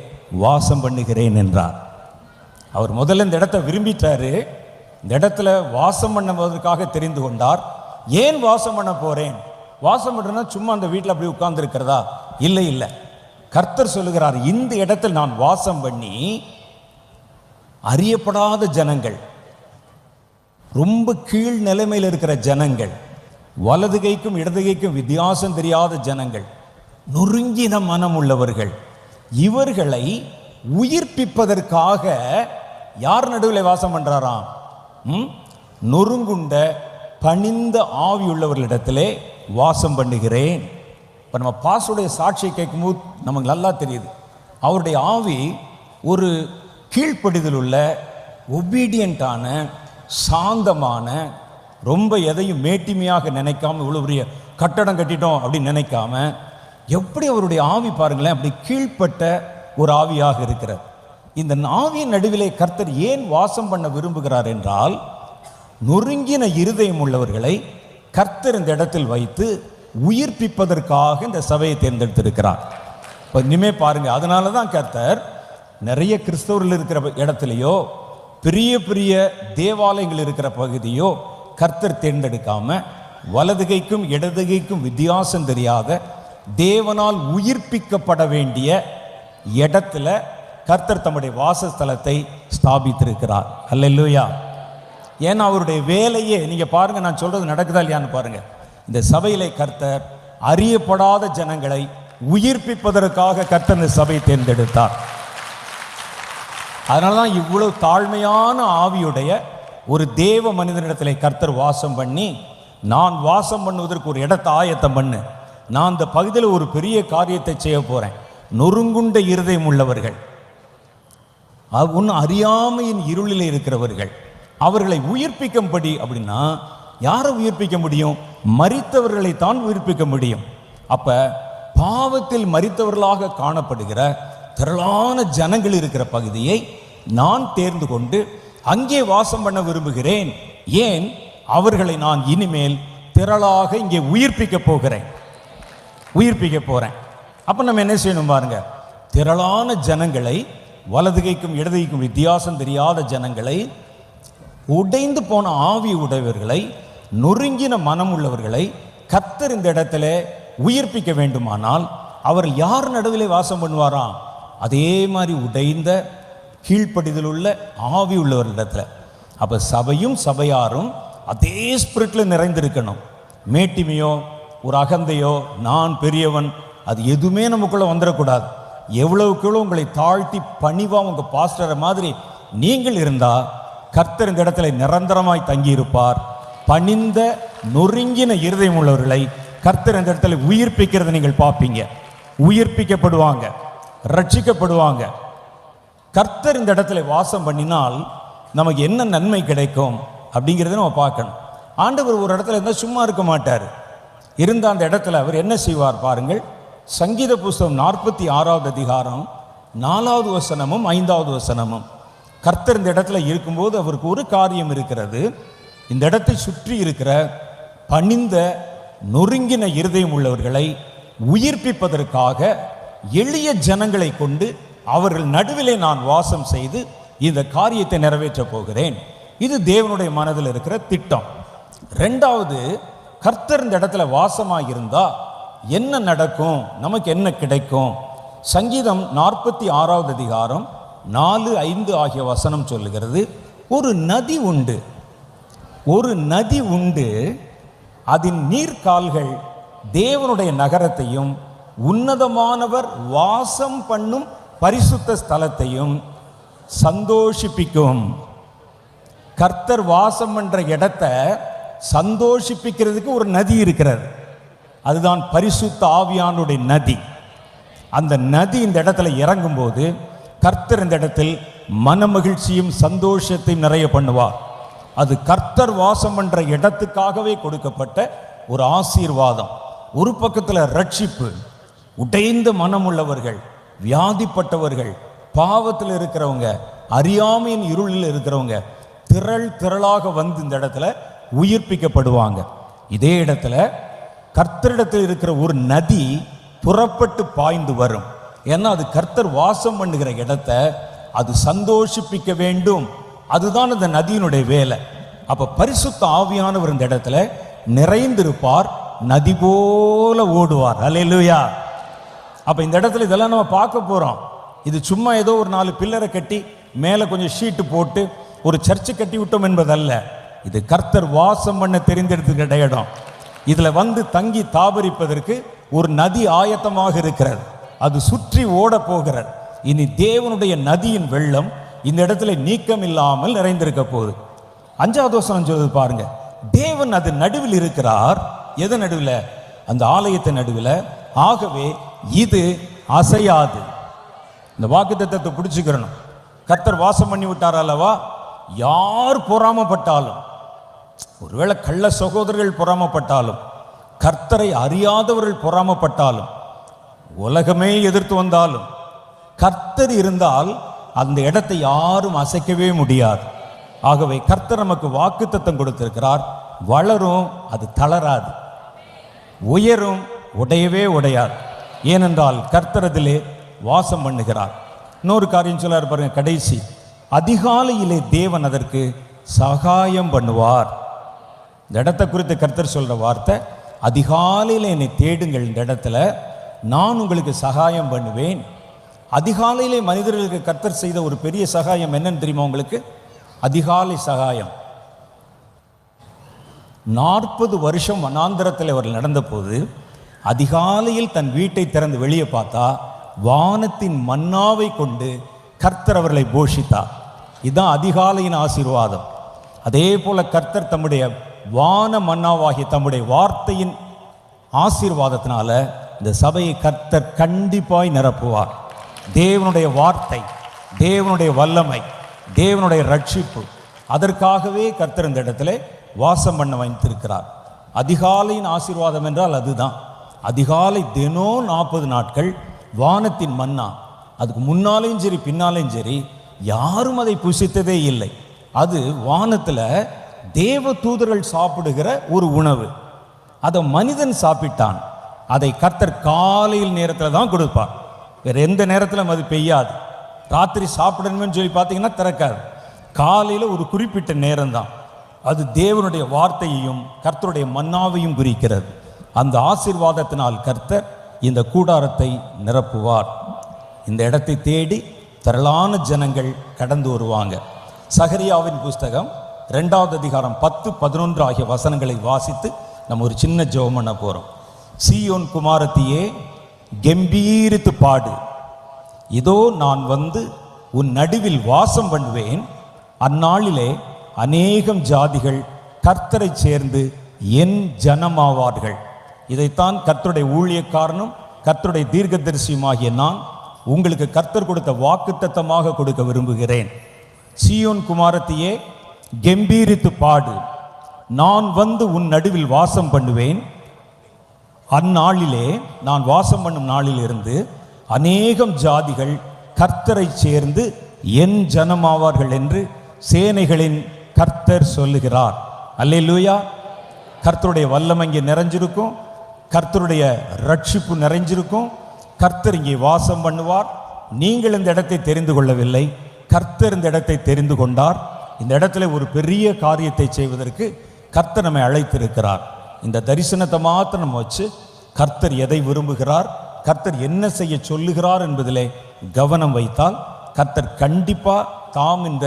வாசம் பண்ணுகிறேன் என்றார். அவர் முதல்ல இந்த இடத்தை விரும்பிட்டாரு. இந்த இடத்துல வாசம் பண்ணுவதற்காக தெரிந்து கொண்டார். ஏன் வாசம் பண்ண போறேன்? வாசம் பண்ணுறேன்னா சும்மா அந்த வீட்டில் அப்படி உட்கார்ந்து இருக்கிறதா? இல்லை இல்லை. கர்த்தர் சொல்லுகிறார், இந்த இடத்தில் நான் வாசம் பண்ணி அறியப்படாத ஜனங்கள், ரொம்ப கீழ் நிலைமையில் இருக்கிற ஜனங்கள், வலது கைக்கும் இடது கைக்கும் வித்தியாசம் தெரியாத ஜனங்கள், நொறுங்கின மனம் உள்ளவர்கள், இவர்களை உயிர்ப்பிப்பதற்காக யார் நடுவில் வாசம் பண்றாராம்? நொறுங்குண்ட பணிந்த ஆவி உள்ளவர்களிடத்திலே வாசம் பண்ணுகிறேன். இப்போ நம்ம பாசுடைய சாட்சியை கேட்கும்போது நமக்கு நல்லா தெரியுது, அவருடைய ஆவி ஒரு கீழ்ப்படிதல் உள்ள ஒபீடியண்டான சாந்தமான, ரொம்ப எதையும் மேட்டிமையாக நினைக்காம, இவ்வளோ பெரிய கட்டடம் கட்டிட்டோம் அப்படின்னு நினைக்காம, எப்படி அவருடைய ஆவி பாருங்களேன், அப்படி கீழ்ப்பட்ட ஒரு ஆவியாக இருக்கிறது. இந்த ஆவியின் நடுவிலே கர்த்தர் ஏன் வாசம் பண்ண விரும்புகிறார் என்றால், நொறுங்கின இருதயம் உள்ளவர்களை கர்த்தர் இந்த இடத்தில் வைத்து உயிர்ப்பிப்பதற்காக இந்த சபையை தேர்ந்தெடுத்திருக்கிறார். இப்போ இனிமே பாருங்க, அதனால தான் கர்த்தர் நிறைய கிறிஸ்தவர்கள் இருக்கிற இடத்துலையோ பெரிய பெரிய தேவாலயங்கள் இருக்கிற பகுதியோ கர்த்தர் தேர்ந்தெடுக்காம, வலதுகைக்கும் இடதுகைக்கும் வித்தியாசம் தெரியாத தேவனால் உயிர்ப்பிக்கப்பட வேண்டிய இடத்துல கர்த்தர் தம்முடைய வாசஸ்தலத்தை ஸ்தாபித்திருக்கிறார். அல்லேலூயா. ஏன்னா அவருடைய வேலையே நீங்க பாருங்க, நான் சொல்றது நடக்குதா இல்லையான்னு பாருங்க. இந்த சபையிலே கர்த்தர் அறியப்படாத ஜனங்களை உயிர்ப்பிப்பதற்காக கர்த்தர் இந்த சபையை தேர்ந்தெடுத்தார். அதனாலதான் இவ்வளவு தாழ்மையான ஆவியுடைய ஒரு தேவ மனிதனிடத்திலே கர்த்தர் வாசம் பண்ணி, நான் வாசம் பண்ணுவதற்கு ஒரு இடத்தை ஆயத்தம் பண்ணு, நான் இந்த பகுதியில் ஒரு பெரிய காரியத்தை செய்ய போறேன். நொறுங்குண்ட இருதயம் உள்ளவர்கள், ஒன்றும் அறியாமையின் இருளில் இருக்கிறவர்கள், அவர்களை உயிர்ப்பிக்கும்படி. அப்படின்னா யாரை உயிர்ப்பிக்க முடியும்? மரித்தவர்களை தான் உயிர்ப்பிக்க முடியும். அப்ப பாவத்தில் மரித்தவர்களாக காணப்படுகிற திரளான ஜனங்கள் இருக்கிற பகுதியை நான் தேர்ந்து கொண்டு அங்கே வாசம் பண்ண விரும்புகிறேன். ஏன்? அவர்களை நான் இனிமேல் திரளாக இங்கே உயிர்ப்பிக்க போகிறேன், உயிர்ப்பிக்க போறேன். அப்ப நம்ம என்ன செய்யணும் பாருங்க, திரளான ஜனங்களை, வலதுகைக்கும் இடதுகைக்கும் வித்தியாசம் தெரியாத ஜனங்களை, உடைந்து போன ஆவி உடையவர்களை, நொறுங்கின மனம் உள்ளவர்களை கர்த்தர் இந்த இடத்துல உயிர்ப்பிக்க வேண்டுமானால் அவர்கள் யார் நடுவிலே வாசம் பண்ணுவாராம்? அதே மாதிரி உடைந்த கீழ்ப்படிதல் உள்ள ஆவி உள்ளவர்களிடத்துல. அப்ப சபையும் சபையாரும் அதே ஸ்பிரிட்ல நிறைந்திருக்கணும். மேட்டிமையோ ஒரு அகந்தையோ நான் பெரியவன் அது எதுவுமே நமக்குள்ள வந்துடக்கூடாது. எவ்வளவுக்கு எவ்வளவு உங்களை தாழ்த்தி பணிவா உங்க பாஸ்டரை மாதிரி நீங்கள் இருந்தா கர்த்தர் இந்த இடத்துல நிரந்தரமாய் தங்கியிருப்பார். பணிந்த நொறுங்கின இருதயம் உள்ளவர்களை கர்த்தர் இந்த இடத்துல உயிர்ப்பிக்கிறத நீங்கள் பார்ப்பீங்க. உயிர்ப்பிக்கப்படுவாங்க, ரட்சிக்கப்படுவாங்க. கர்த்தர் இந்த இடத்துல வாசம் பண்ணினால் நமக்கு என்ன நன்மை கிடைக்கும் அப்படிங்கிறத நம்ம பார்க்கணும். ஆண்டவர் ஒரு இடத்துல இருந்தால் சும்மா இருக்க மாட்டார். இருந்த அந்த இடத்துல அவர் என்ன செய்வார் பாருங்கள். சங்கீத புஸ்தகம் 46வது அதிகாரம் 4வது வசனமும் 5வது வசனமும். கர்த்தர் இந்த இடத்துல இருக்கும்போது அவருக்கு ஒரு காரியம் இருக்கிறது. இந்த இடத்தை சுற்றி இருக்கிற பணிந்த நொறுங்கின இருதயம் உள்ளவர்களை உயிர்ப்பிப்பதற்காக எளிய ஜனங்களை கொண்டு அவர்கள் நடுவிலே நான் வாசம் செய்து இந்த காரியத்தை நிறைவேற்றப் போகிறேன். இது தேவனுடைய மனதில் இருக்கிற திட்டம். ரெண்டாவது, கர்த்தர் இந்த இடத்துல வாசமாக இருந்தா என்ன நடக்கும், நமக்கு என்ன கிடைக்கும்? சங்கீதம் 46வது அதிகாரம் 4, 5 ஆகிய வசனம் சொல்லுகிறது. ஒரு நதி உண்டு, ஒரு நதி உண்டு, அதன் நீர்க்கால்கள் தேவனுடைய நகரத்தையும் உன்னதமானவர் வாசம் பண்ணும் பரிசுத்த ஸ்தலத்தையும் சந்தோஷிப்பிக்கும். கர்த்தர் வாசம் பண்ற இடத்தை சந்தோஷிப்பிக்கிறதுக்கு ஒரு நதி இருக்கிறது. அதுதான் பரிசுத்த ஆவியானுடைய நதி. அந்த நதி இந்த இடத்துல இறங்கும் போது கர்த்தர் இந்த இடத்தில் மனமகிழ்ச்சியும் சந்தோஷத்தையும் நிறைய பண்ணுவார். அது கர்த்தர் வாசம் பண்ற இடத்துக்காகவே கொடுக்கப்பட்ட ஒரு ஆசீர்வாதம். ஒரு பக்கத்தில் ரட்சிப்பு, உடைந்த மனம் உள்ளவர்கள், வியாதிப்பட்டவர்கள், பாவத்தில் இருக்கிறவங்க, அறியாமையின் இருளில் இருக்கிறவங்க திரளாக வந்து இந்த இடத்துல உயிர்ப்பிக்கப்படுவாங்க. இதே இடத்துல கர்த்தரிடத்தில் இருக்கிற ஒரு நதி புறப்பட்டு பாய்ந்து வரும். ஏன்னா அது கர்த்தர் வாசம் பண்ணுகிற இடத்தை அது சந்தோஷிப்பிக்க வேண்டும். அதுதான் அந்த நதியினுடைய வேலை. அப்ப பரிசுத்த ஆவியானவர் இந்த இடத்துல நிறைந்திருப்பார், நதி போல ஓடுவார். அல்லேலூயா. அப்ப இந்த இடத்துல இதெல்லாம் நம்ம பார்க்க போறோம். இது சும்மா ஏதோ ஒரு 4 பில்லரை கட்டி மேலே கொஞ்சம் ஷீட்டு போட்டு ஒரு சர்ச்சை கட்டி விட்டோம் என்பதல்ல. இது கர்த்தர் வாசம் பண்ண தெரிந்தெடுத்துக்கிட்ட இடம். இதுல வந்து தங்கி தாபரிப்பதற்கு ஒரு நதி ஆயத்தமாக இருக்கிறது. அது சுற்றி ஓட போகிறது. இனி தேவனுடைய நதியின் வெள்ளம் இந்த இடத்துல நீக்கம் இல்லாமல் நிறைந்திருக்க போகுது. 5வது வசனம் சொல்லுது பாருங்க. தேவன் அது நடுவில் இருக்கிறார். எது நடுவில்? அந்த ஆலயத்தின் நடுவில். ஆகவே இது அசையாது. இந்த வாக்குத்தத்தத்தை பிடிச்சுக்கிறணும். கர்த்தர் வாசம் பண்ணி விட்டார் அல்லவா? யார் பொறாமப்பட்டாலும், ஒருவேளை கள்ள சகோதரர்கள் பொறாமப்பட்டாலும், கர்த்தரை அறியாதவர்கள் பொறாமப்பட்டாலும், உலகமே எதிர்த்து வந்தாலும், கர்த்தர் இருந்தால் அந்த இடத்தை யாரும் அசைக்கவே முடியாது. ஆகவே கர்த்தர் நமக்கு வாக்குத்தத்தம் கொடுத்திருக்கிறார். வளரும், அது தளராது. உயரும், உடையவே உடையாது. ஏனென்றால் கர்த்தர் அதிலே வாசம் பண்ணுகிறார். இன்னொரு காரியம் சொல்லார் பாருங்க, கடைசி. அதிகாலையிலே தேவன் அதற்கு சகாயம் பண்ணுவார். இந்த இடத்தை குறித்து கர்த்தர் சொல்ற வார்த்தை, அதிகாலையில் என்னை தேடுங்கள், இந்த இடத்துல நான் உங்களுக்கு சகாயம் பண்ணுவேன். அதிகாலையிலே மனிதர்களுக்கு கர்த்தர் செய்த ஒரு பெரிய சகாயம் என்னன்னு தெரியுமா உங்களுக்கு? அதிகாலை சகாயம். 40 வருஷம் வனாந்தரத்தில் அவர் நடந்த போது அதிகாலையில் தன் வீட்டை திறந்து வெளியே பார்த்தா வானத்தின் மன்னாவை கொண்டு கர்த்தர் அவர்களை போஷித்தார். இதுதான் அதிகாலையின் ஆசீர்வாதம். அதே போல கர்த்தர் தம்முடைய வான மன்னாவாகிய தம்முடைய வார்த்தையின் ஆசீர்வாதத்தினால இந்த சபையை கர்த்தர் கண்டிப்பாய் நிரப்புவார். தேவனுடைய வார்த்தை, தேவனுடைய வல்லமை, தேவனுடைய ரட்சிப்பு, அதற்காகவே கர்த்தர் இந்த இடத்துல வாசம் பண்ண வைத்திருக்கிறார். அதிகாலையின் ஆசீர்வாதம் என்றால் அதுதான். அதிகாலை தினம் 40 நாட்கள் வானத்தின் மன்னா. அதுக்கு முன்னாலேயும் சரி பின்னாலேயும் சரி யாரும் அதை புசித்ததே இல்லை. அது வானத்தில் தேவ தூதர்கள் சாப்பிடுகிற ஒரு உணவு. அதை மனிதன் சாப்பிட்டான். அதை கர்த்தர் காலையில் நேரத்தில் தான் கொடுப்பார். வேற எந்த நேரத்திலும் அது பெய்யாது. ராத்திரி சாப்பிடணும்னு சொல்லி பார்த்தீங்கன்னா திறக்காது. காலையில் ஒரு குறிப்பிட்ட நேரம் தான். அது தேவனுடைய வார்த்தையையும் கர்த்தருடைய மன்னாவையும் குறிக்கிறது. அந்த ஆசீர்வாதத்தினால் கர்த்தர் இந்த கூடாரத்தை நிரப்புவார். இந்த இடத்தை தேடி திரளான ஜனங்கள் கடந்து வருவாங்க. சகரியாவின் புஸ்தகம் 2வது அதிகாரம் 10, 11 ஆகிய வசனங்களை வாசித்து நம்ம ஒரு சின்ன ஜெபம் பண்ண போறோம். சீயோன் குமாரத்தியே, கம்பீரித்து பாடு. இதோ நான் வந்து உன் நடுவில் வாசம் பண்ணுவேன். அந்நாளிலே அநேகம் ஜாதிகள் கர்த்தரை சேர்ந்து என் ஜனமாவார்கள். இதைத்தான் கர்த்தருடைய ஊழியக்காரனும் கர்த்தருடைய தீர்க்கதரிசியுமாகிய நான் உங்களுக்கு கர்த்தர் கொடுத்த வாக்குத்தத்தமாக கொடுக்க விரும்புகிறேன். சீயோன் குமாரத்தியே, கெம்பீரித்து பாடு, நான் வந்து உன் நடுவில் வாசம் பண்ணுவேன். அந்நாளிலே, நான் வாசம் பண்ணும் நாளிலிருந்து அநேகம் ஜாதிகள் கர்த்தரை சேர்ந்து என் ஜனமாவார்கள் என்று சேனைகளின் கர்த்தர் சொல்லுகிறார். அல்லேலூயா. கர்த்தருடைய வல்லமை இங்கே நிறைஞ்சிருக்கும், கர்த்தருடைய ரட்சிப்பு நிறைஞ்சிருக்கும். கர்த்தர் இங்கே வாசம் பண்ணுவார். நீங்கள் இந்த இடத்தை தெரிந்து கொள்ளவில்லை, கர்த்தர் இந்த இடத்தை தெரிந்து கொண்டார். இந்த இடத்துல ஒரு பெரிய காரியத்தை செய்வதற்கு கர்த்தர் நம்மை அழைத்திருக்கிறார். இந்த தரிசனத்தை மாத்திரம் நம்ம வச்சு கர்த்தர் எதை விரும்புகிறார், கர்த்தர் என்ன செய்ய சொல்லுகிறார் என்பதிலே கவனம் வைத்தால் கர்த்தர் கண்டிப்பா தாம் இந்த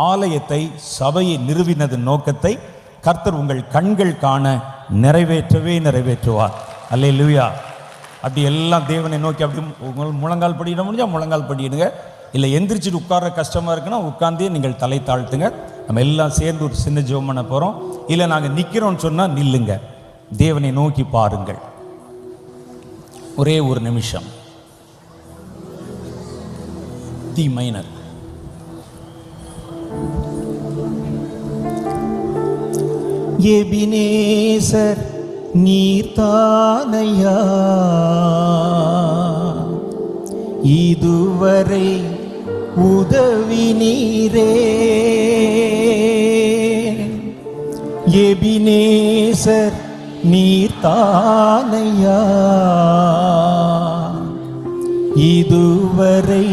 ஆலயத்தை, சபையை நிறுவினதன் நோக்கத்தை கர்த்தர் உங்கள் கண்கள் காண நிறைவேற்றுவார். அல்லேலூயா. அப்படி எல்லாம் தேவனை நோக்கி அப்படி உங்கள் முழங்கால் படியிட முடிஞ்சால் முழங்கால் படியிடுங்க. இல்லை எந்திரிச்சிட்டு உட்கார கஷ்டமாக இருக்குன்னா உட்கார்ந்தே நீங்கள் தலை தாழ்த்துங்க. நம்ம எல்லாம் சேர்ந்து ஒரு சின்ன ஜெபம் பண்ண போகிறோம். இல்லை நாங்கள் நிற்கிறோம்னு சொன்னால் நில்லுங்க, தேவனை நோக்கி பாருங்கள். ஒரே ஒரு நிமிஷம். தி மைனர். எபினேசர் நீர்தானையா, இதுவரை உதவி நீரே. எபினேசர் நீர்தானையா, இதுவரை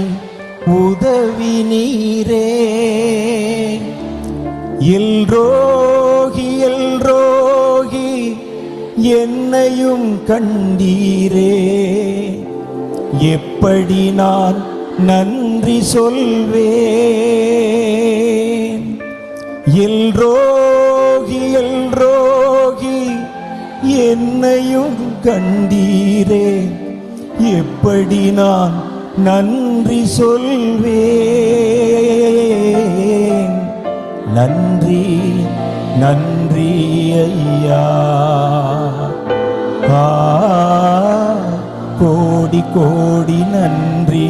உதவி நீரே. எல்ரோகி எல்ரோகி என்னையும் கண்டீரே, எப்படி நான் நன்றி சொல்வேன். எல்ரோகி எல்ரோகி என்னையும் கண்டீரே, எப்படி நான் நன்றி சொல்வேன். நன்றி நன்றி ஐயா, கோடி கோடி நன்றி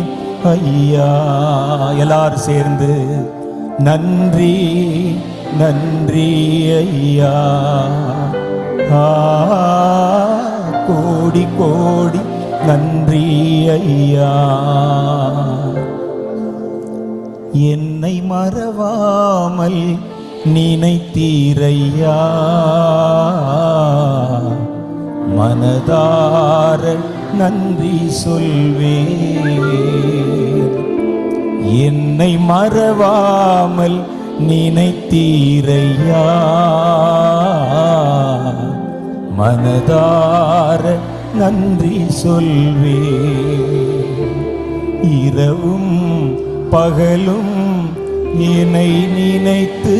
ஐயா. எல்லாரும் சேர்ந்து நன்றி நன்றி ஐயா, கோடி கோடி நன்றி ஐயா. என்னை மறவாமல் நினைத்தீரையா, மனதார நன்றி சொல்வேன். என்னை மறவாமல் நினைத்தீரையா, மனதார நன்றி சொல்வேன். இரவும் பகலும் என்னை நினைத்து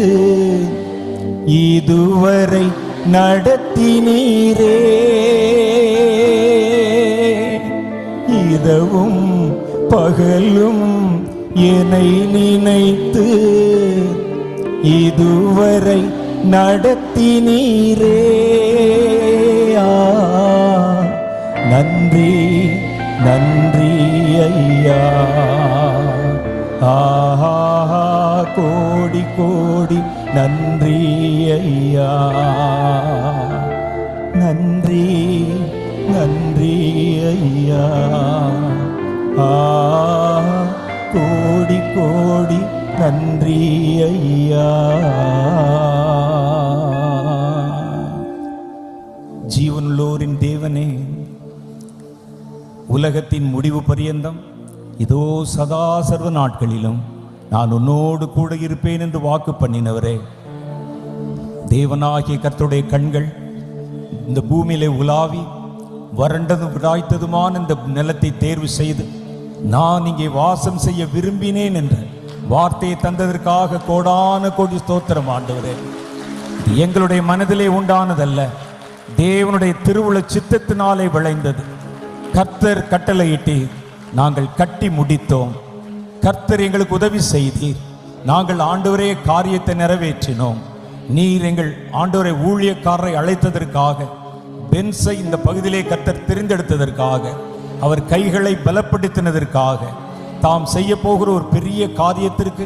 இதுவரை நடத்தினீரே. இரவும் பகலும் என்னை நினைத்து இதுவரை நடத்தினீரே. நன்றி நன்றி ஐயா, கோடி கோடி நன்றி ஐயா. நன்றி நன்றி ஐயா, கோடி கோடி நன்றி ஐயா. ஜீவனுள்ளோரின் தேவனே, உலகத்தின் முடிவு பரியந்தம் இதோ சதா சர்வ நாட்களிலும் நான் உன்னோடு கூட இருப்பேன் என்று வாக்கு பண்ணினவரே, தேவனாகிய கர்த்தருடைய கண்கள் இந்த பூமியிலே உலாவி வறண்டதும் விடாய்த்ததுமான இந்த நிலத்தை தேர்வு செய்து நான் இங்கே வாசம் செய்ய விரும்பினேன் என்ற வார்த்தையை தந்ததற்காக கோடான கோடி ஸ்தோத்திரம் ஆண்டவரே. எங்களுடைய மனதிலே உண்டானதல்ல, தேவனுடைய திருவுள சித்தத்தினாலே விளைந்தது. கர்த்தர் கட்டளையிட்டு நாங்கள் கட்டி முடித்தோம். கர்த்தர் எங்களுக்கு உதவி செய்தீர். நாங்கள் ஆண்டவரே காரியத்தை நிறைவேற்றினோம். நீர் எங்கள் ஆண்டவரை ஊழியக்காரரை அழைத்ததற்காக, பென்ஸை இந்த பகுதியிலே கர்த்தர் தெரிந்தெடுத்ததற்காக, அவர் கைகளை பலப்படுத்தினதற்காக, தாம் செய்ய போகிற ஒரு பெரிய காரியத்திற்கு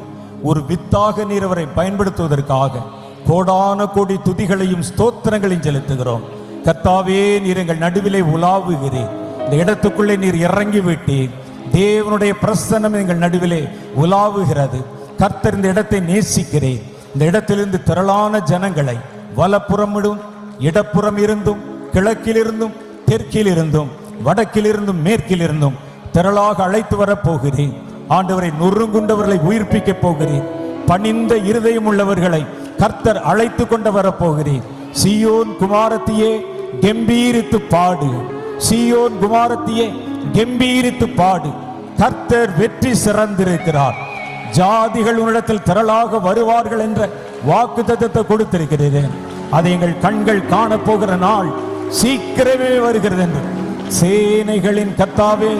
ஒரு வித்தாக நீர் அவரை பயன்படுத்துவதற்காக கோடான கோடி துதிகளையும் ஸ்தோத்திரங்களையும் செலுத்துகிறோம். கர்த்தாவே, நீர் எங்கள் நடுவிலே உலாவுகிறீர். இந்த இடத்துக்குள்ளே நீர் இறங்கி விட்டீர். தேவனுடைய பிரசன்னம் எங்கள் நடுவிலே உலாவுகிறது. கர்த்தர் இந்த இடத்தை நேசிக்கிறேன். இந்த இடத்திலிருந்து திரளான ஜனங்களை வலப்புறமிடும் இடப்புறம் இருந்தும் கிழக்கிலிருந்தும் தெற்கிலிருந்தும் வடக்கிலிருந்தும் மேற்கிலிருந்தும் திரளாக அழைத்து வரப்போகிறேன். ஆண்டவரை நொறுங்குண்டவர்களை உயிர்ப்பிக்கப் போகிறேன். பணிந்த இருதயம் உள்ளவர்களை கர்த்தர் அழைத்து கொண்டு வரப்போகிறேன். சீயோன் குமாரத்தியே கம்பீரித்து பாடு, சீயோன் குமாரத்தியே கம்பீரித்து பாடு. கர்த்தர் வெற்றி சிறந்திருக்கிறார். ஜாதிகள் உன்னிடத்தில் திரளாக வருவார்கள் என்ற வாக்குத்தத்தத்தை கொடுத்திருக்கிறேன். அதை எங்கள் கண்கள் காணப்போகிற நாள் சீக்கிரமே வருகிறது என்று சேனைகளின் கர்த்தாவே,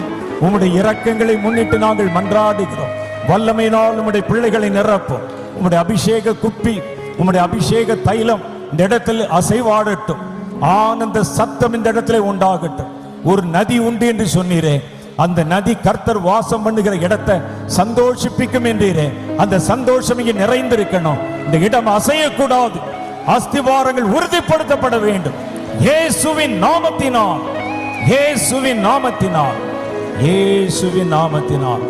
உம்முடைய இரக்கங்களை முன்னிட்டு நாங்கள் மன்றாடுகிறோம். வல்லமையினால் உம்முடைய பிள்ளைகளை நிரப்பும். உம்முடைய அபிஷேக குப்பி, உம்முடைய அபிஷேக தைலம் இந்த இடத்தில் அசைவாடட்டும். ஆனந்த சத்தம் இந்த இடத்துல உண்டாகட்டும். ஒரு நதி உண்டு என்று சொன்னீரே, அந்த நதி கர்த்தர் வாசம் பண்ணுகிற இடத்தை சந்தோஷிப்பிக்கும் என்றீரே, அந்த சந்தோஷம் இங்கே நிறைந்திருக்கணும். இந்த இடம் அசையக்கூடாது. அஸ்திவாரங்கள் உறுதிப்படுத்தப்பட வேண்டும். இயேசுவின் நாமத்தினால், இயேசுவின் நாமத்தினால், இயேசுவின் நாமத்தினால்.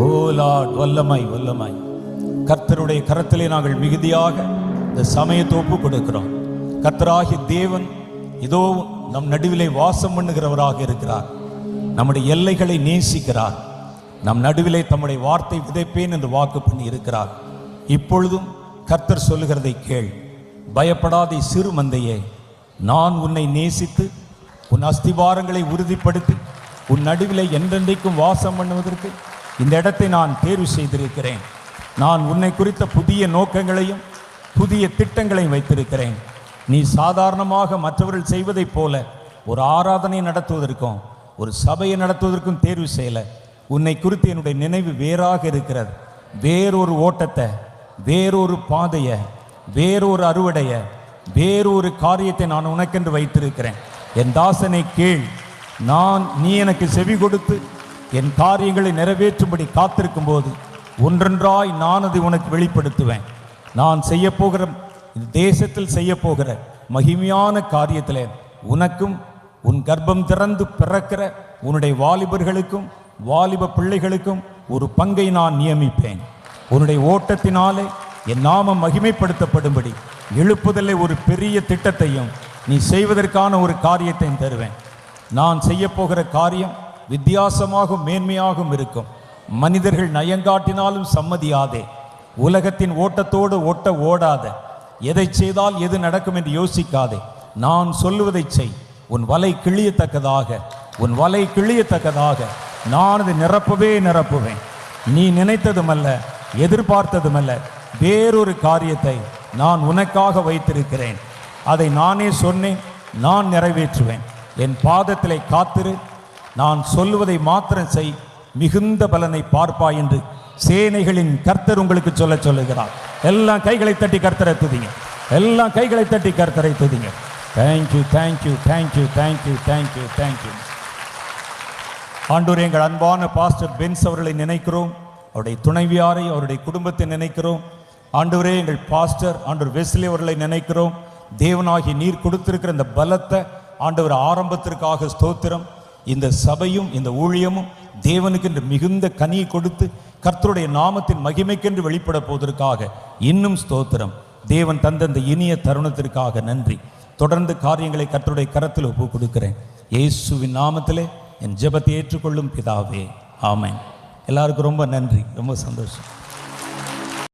ஓ லார்ட், வல்லமை வல்லமை. கர்த்தருடைய கரத்திலே நாங்கள் மிகுதியாக இந்த சமயத்தை ஒப்பு கொடுக்கிறோம். கர்த்தராகிய தேவன் இதோ நம் நடுவிலே வாசம் பண்ணுகிறவராக இருக்கிறார். நம்முடைய எல்லைகளை நேசிக்கிறார். நம் நடுவிலே தம்முடைய வார்த்தை விதைப்பேன் என்று வாக்கு பண்ணி இருக்கிறார். இப்பொழுதும் கர்த்தர் சொல்லுகிறதை கேள். பயப்படாதே சிறு மந்தையே, நான் உன்னை நேசித்து உன் அஸ்திவாரங்களை உறுதிப்படுத்தி உன் நடுவிலே என்றென்றைக்கும் வாசம் பண்ணுவதற்கு இந்த இடத்தை நான் தேர்வு செய்திருக்கிறேன். நான் உன்னை குறித்த புதிய நோக்கங்களையும் புதிய திட்டங்களையும் வைத்திருக்கிறேன். நீ சாதாரணமாக மற்றவர்கள் செய்வதைப் போல ஒரு ஆராதனை நடத்துவதற்கும் ஒரு சபையை நடத்துவதற்கும் தேர்வு செய்யலை. உன்னை குறித்து என்னுடைய நினைவு வேறாக இருக்கிறது. வேறொரு ஓட்டத்தை, வேறொரு பாதையை, வேறொரு அறுவடையை, வேறொரு காரியத்தை நான் உனக்கென்று வைத்திருக்கிறேன். என் தாசனை கேள். நீ எனக்கு செவி கொடுத்து என் காரியங்களை நிறைவேற்றும்படி காத்திருக்கும் போது ஒன்றொன்றாய் நான் அதை உனக்கு வெளிப்படுத்துவேன். நான் செய்ய போகிற தேசத்தில் செய்ய போகிற மகிமையான காரியத்தில் உனக்கும் உன் கர்ப்பம் திறந்து பிறக்கிற உன்னுடைய வாலிபர்களுக்கும் வாலிப பிள்ளைகளுக்கும் ஒரு பங்கை நான் நியமிப்பேன். உன்னுடைய ஓட்டத்தினாலே என் நாமம் மகிமைப்படுத்தப்படும்படி எழுப்புதலை ஒரு பெரிய திட்டத்தையும் நீ செய்வதற்கான ஒரு காரியத்தையும் தருவேன். நான் செய்ய போகிற காரியம் வித்தியாசமாகவும் மேன்மையாகவும் இருக்கும். மனிதர்கள் நயங்காட்டினாலும் சம்மதியாதே. உலகத்தின் ஓட்டத்தோடு ஓடாத. எதை செய்தால் எது நடக்கும் என்று யோசிக்காதே. நான் சொல்லுவதை செய். உன் வலை கிழியத்தக்கதாக, உன் வலை கிழியத்தக்கதாக நான் அதை நிரப்புவேன். நீ நினைத்ததுமல்ல, எதிர்பார்த்ததுமல்ல, வேறொரு காரியத்தை நான் உனக்காக வைத்திருக்கிறேன். அதை நானே சொன்னேன், நான் நிறைவேற்றுவேன். என் பாதத்திலே காத்திரு. நான் சொல்லுவதை மாத்திரம் செய், மிகுந்த பலனை பார்ப்பாய் என்று சேனைகளின் கர்த்தர் உங்களுக்கு சொல்லுகிறார். எல்லாம் கைகளை தட்டி கர்த்தரை துதிங்க. எல்லாம் கைகளை தட்டி கர்த்தரை துதிங்க. Thank you, thank you, thank you, thank you, thank you, thank you. ஆண்டவரே, எங்கள் அன்பான பாஸ்டர் பென்ஸ் அவர்களை நினைக்கிறோம். அவருடைய துணைவியாரை, அவருடைய குடும்பத்தை நினைக்கிறோம். ஆண்டவரே, எங்கள் பாஸ்டர் ஆண்டவர் வெஸ்லி அவர்களை நினைக்கிறோம். தேவனாகி நீர் கொடுத்திருக்கிற இந்த பலத்தை ஆண்டவர் ஆரம்பத்திற்காக ஸ்தோத்திரம். இந்த சபையும் இந்த ஊழியமும் தேவனுக்கு என்று மிகுந்த கனியை கொடுத்து கர்த்தருடைய நாமத்தின் மகிமைக்கென்று வெளிப்பட போவதற்காக இன்னும் ஸ்தோத்திரம். தேவன் தந்த இந்த இனிய தருணத்திற்காக நன்றி. தொடர்ந்து காரியங்களை கர்த்தருடைய கரத்தில் ஒப்பு கொடுக்கிறேன். இயேசுவின் நாமத்திலே என் ஜெபத்தை ஏற்றுக்கொள்ளும் பிதாவே, ஆமென். எல்லாருக்கும் ரொம்ப நன்றி, ரொம்ப சந்தோஷம்.